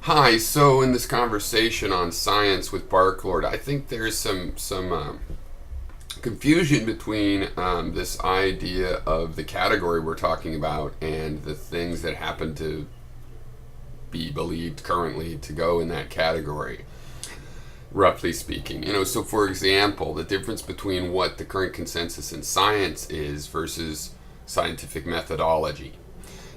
Hi. So in this conversation on science with Barklord, I think there's some confusion between this idea of the category we're talking about and the things that happen to be believed currently to go in that category. Roughly speaking, so for example, the difference between what the current consensus in science is versus scientific methodology.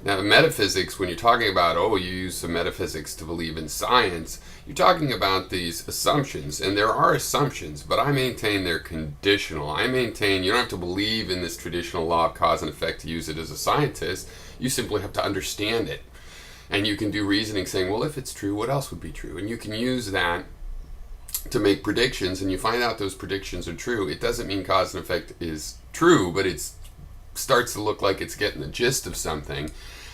Now, in metaphysics, when you're talking about, oh, you use some metaphysics to believe in science, you're talking about these assumptions. And there are assumptions, but I maintain they're conditional. I maintain you don't have to believe in this traditional law of cause and effect to use it as a scientist. You simply have to understand it. And you can do reasoning saying, well, if it's true, what else would be true? And you can use that to make predictions, and you find out those predictions are true. It doesn't mean cause and effect is true, but it starts to look like it's getting the gist of something.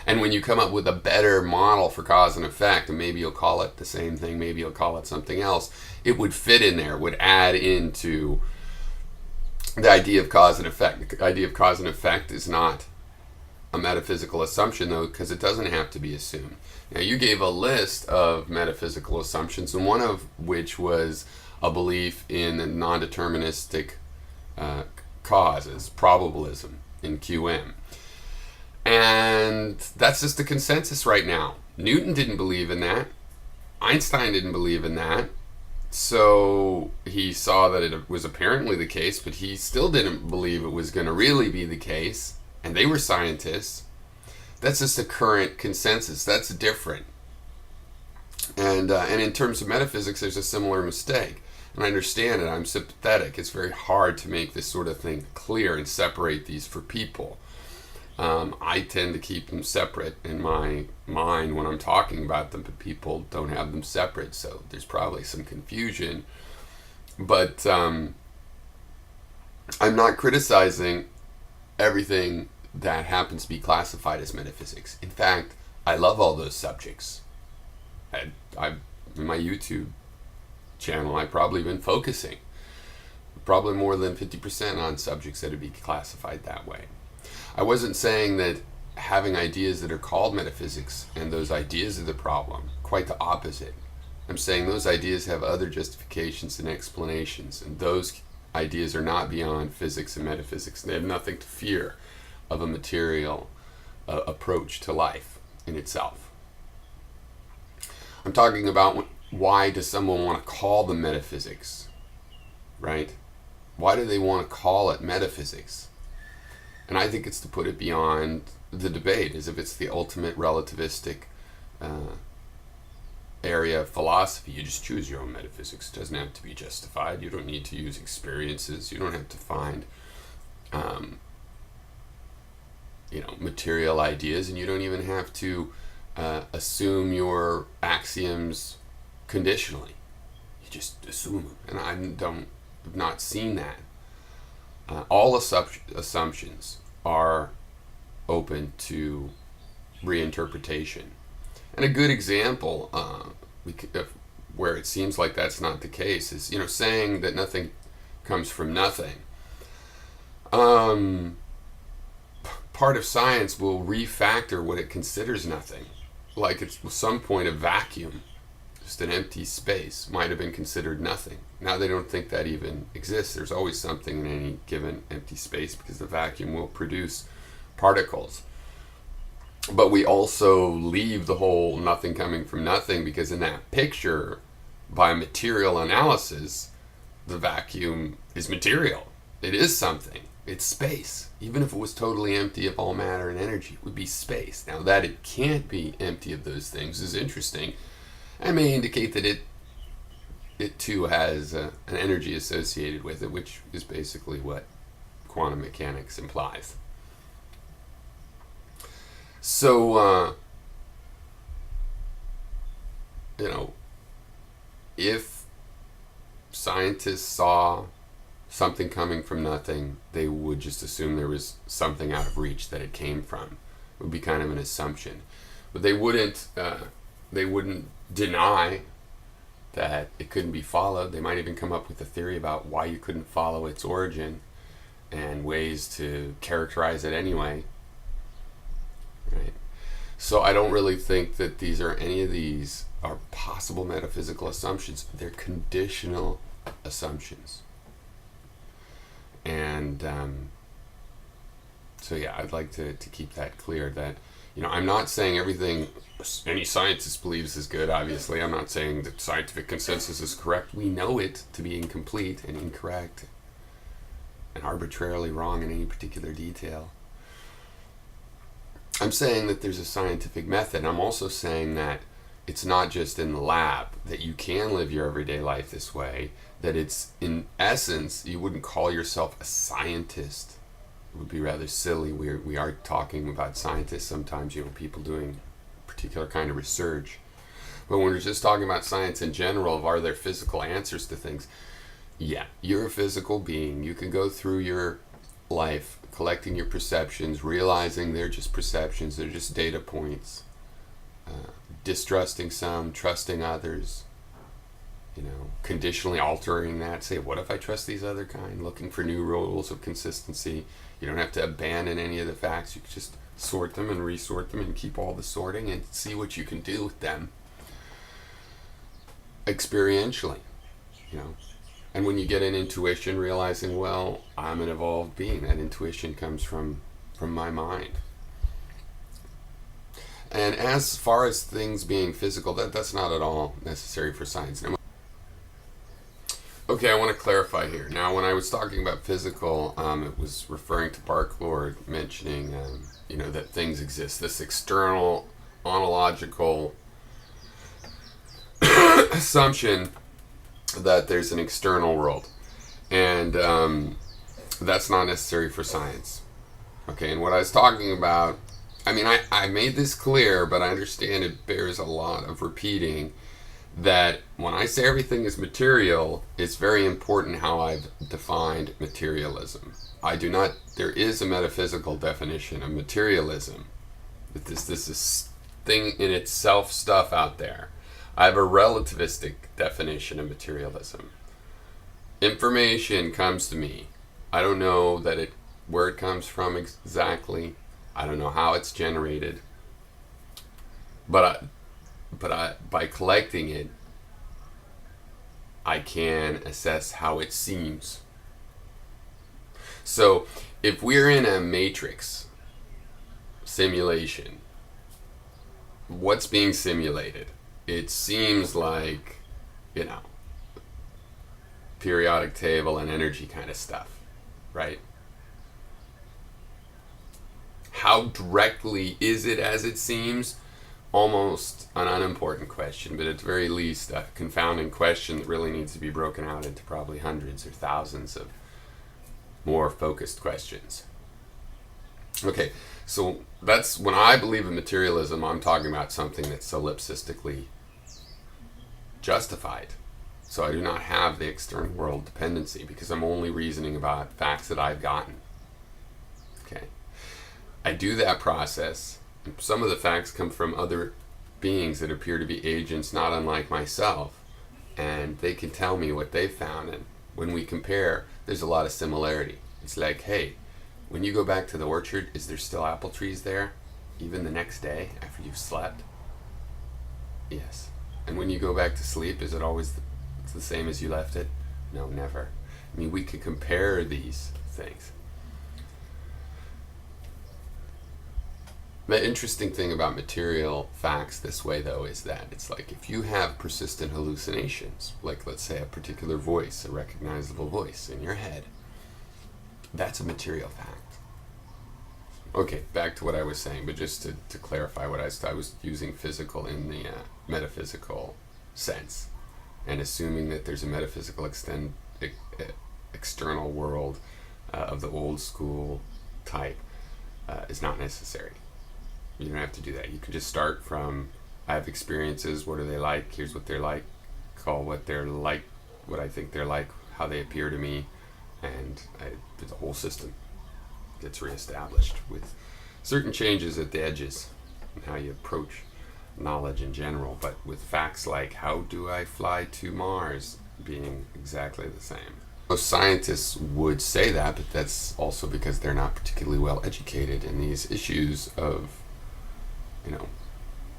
And when you come up with a better model for cause and effect, and maybe you'll call it the same thing, maybe you'll call it something else, it would fit in there, would add into the idea of cause and effect. The idea of cause and effect is not a metaphysical assumption, though, because it doesn't have to be assumed. Now, you gave a list of metaphysical assumptions, and one of which was a belief in non-deterministic causes, probabilism in QM. And that's just the consensus right now. Newton didn't believe in that. Einstein didn't believe in that. So he saw that it was apparently the case, but he still didn't believe it was going to really be the case. And they were scientists. That's just the current consensus. That's different. And in terms of metaphysics, there's a similar mistake. And I understand it. I'm sympathetic. It's very hard to make this sort of thing clear and separate these for people. I tend to keep them separate in my mind when I'm talking about them, but people don't have them separate, so there's probably some confusion. But I'm not criticizing everything that happens to be classified as metaphysics. In fact, I love all those subjects. I in my YouTube channel, I've probably been focusing probably more than 50% on subjects that would be classified that way. I wasn't saying that having ideas that are called metaphysics and those ideas are the problem. Quite the opposite. I'm saying those ideas have other justifications and explanations, and those ideas are not beyond physics and metaphysics. They have nothing to fear of a material approach to life in itself. I'm talking about why does someone want to call them metaphysics, right? Why do they want to call it metaphysics? And I think it's to put it beyond the debate, as if it's the ultimate relativistic area of philosophy. You just choose your own metaphysics. It doesn't have to be justified. You don't need to use experiences. You don't have to find, material ideas, and you don't even have to assume your axioms conditionally. You just assume them, and I've not seen that. All assumptions are open to reinterpretation. And a good example where it seems like that's not the case is, saying that nothing comes from nothing. Part of science will refactor what it considers nothing. Like at some point a vacuum, just an empty space, might have been considered nothing. Now they don't think that even exists. There's always something in any given empty space because the vacuum will produce particles. But we also leave the whole nothing coming from nothing, because in that picture, by material analysis, the vacuum is material. It is something. It's space. Even if it was totally empty of all matter and energy, it would be space. Now that it can't be empty of those things is interesting. I may indicate that it too has an energy associated with it, which is basically what quantum mechanics implies. So, if scientists saw something coming from nothing, they would just assume there was something out of reach that it came from. It would be kind of an assumption. But they wouldn't deny that it couldn't be followed. They might even come up with a theory about why you couldn't follow its origin and ways to characterize it anyway. Right? So I don't really think that any of these are possible metaphysical assumptions. They're conditional assumptions. And so yeah, I'd like to keep that clear, that, I'm not saying everything any scientist believes is good, obviously. I'm not saying that scientific consensus is correct. We know it to be incomplete and incorrect and arbitrarily wrong in any particular detail. I'm saying that there's a scientific method. I'm also saying that it's not just in the lab, that you can live your everyday life this way, that it's, in essence, you wouldn't call yourself a scientist. It would be rather silly. We are talking about scientists sometimes, people doing a particular kind of research. But when we're just talking about science in general, are there physical answers to things? Yeah, you're a physical being. You can go through your life collecting your perceptions, realizing they're just perceptions, they're just data points, distrusting some, trusting others, conditionally altering that. Say, what if I trust these other kind? Looking for new rules of consistency. You don't have to abandon any of the facts. You can just sort them and resort them and keep all the sorting and see what you can do with them experientially, And when you get an intuition, realizing, well, I'm an evolved being. That intuition comes from my mind. And as far as things being physical, that's not at all necessary for science. Okay, I want to clarify here. Now, when I was talking about physical, it was referring to Barklord mentioning, that things exist. This external, ontological assumption that there's an external world. And that's not necessary for science. Okay, and what I was talking about, I made this clear, but I understand it bears a lot of repeating, that when I say everything is material, it's very important how I've defined materialism. There is a metaphysical definition of materialism. That this is thing in itself stuff out there. I have a relativistic definition of materialism. Information comes to me. I don't know where it comes from exactly. I don't know how it's generated. But by collecting it, I can assess how it seems. So if we're in a matrix simulation, what's being simulated? It seems like, periodic table and energy kind of stuff, right? How directly is it as it seems? Almost an unimportant question, but at the very least a confounding question that really needs to be broken out into probably hundreds or thousands of more focused questions. Okay, so that's when I believe in materialism, I'm talking about something that's solipsistically justified. So I do not have the external world dependency because I'm only reasoning about facts that I've gotten. Okay, I do that process. Some of the facts come from other beings that appear to be agents not unlike myself, and they can tell me what they found, and when we compare, there's a lot of similarity. It's like, hey, when you go back to the orchard, is there still apple trees there, even the next day after you've slept? Yes. And when you go back to sleep, is it always the same as you left it? No, never. We could compare these things. The interesting thing about material facts this way, though, is that it's like if you have persistent hallucinations, like let's say a particular voice, a recognizable voice in your head, that's a material fact. Okay, back to what I was saying, but just to clarify what I was using physical in the metaphysical sense, and assuming that there's a metaphysical external world of the old school type is not necessary. You don't have to do that. You can just start from, I have experiences, what are they like, here's what they're like, call what they're like, what I think they're like, how they appear to me, and the whole system gets reestablished with certain changes at the edges and how you approach knowledge in general, but with facts like how do I fly to Mars being exactly the same. Most scientists would say that, but that's also because they're not particularly well educated in these issues of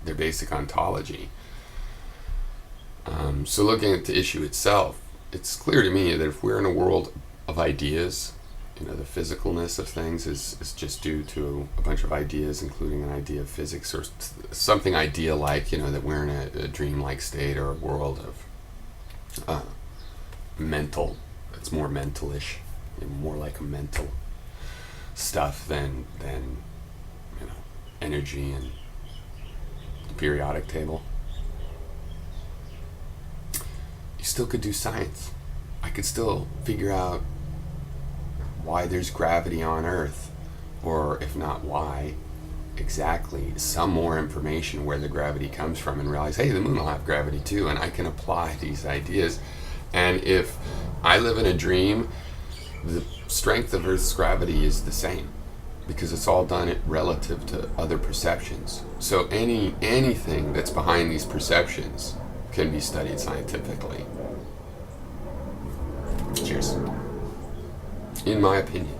their basic ontology. So looking at the issue itself, it's clear to me that if we're in a world of ideas, the physicalness of things is just due to a bunch of ideas, including an idea of physics or something idea-like, that we're in a dream-like state or a world of mental, it's more mentalish, more like a mental stuff than energy and the periodic table. You still could do science. I could still figure out why there's gravity on Earth, or if not why, exactly, some more information where the gravity comes from, and realize, hey, the moon will have gravity too, and I can apply these ideas. And if I live in a dream, the strength of Earth's gravity is the same, because it's all done relative to other perceptions. So anything that's behind these perceptions can be studied scientifically. Cheers. In my opinion.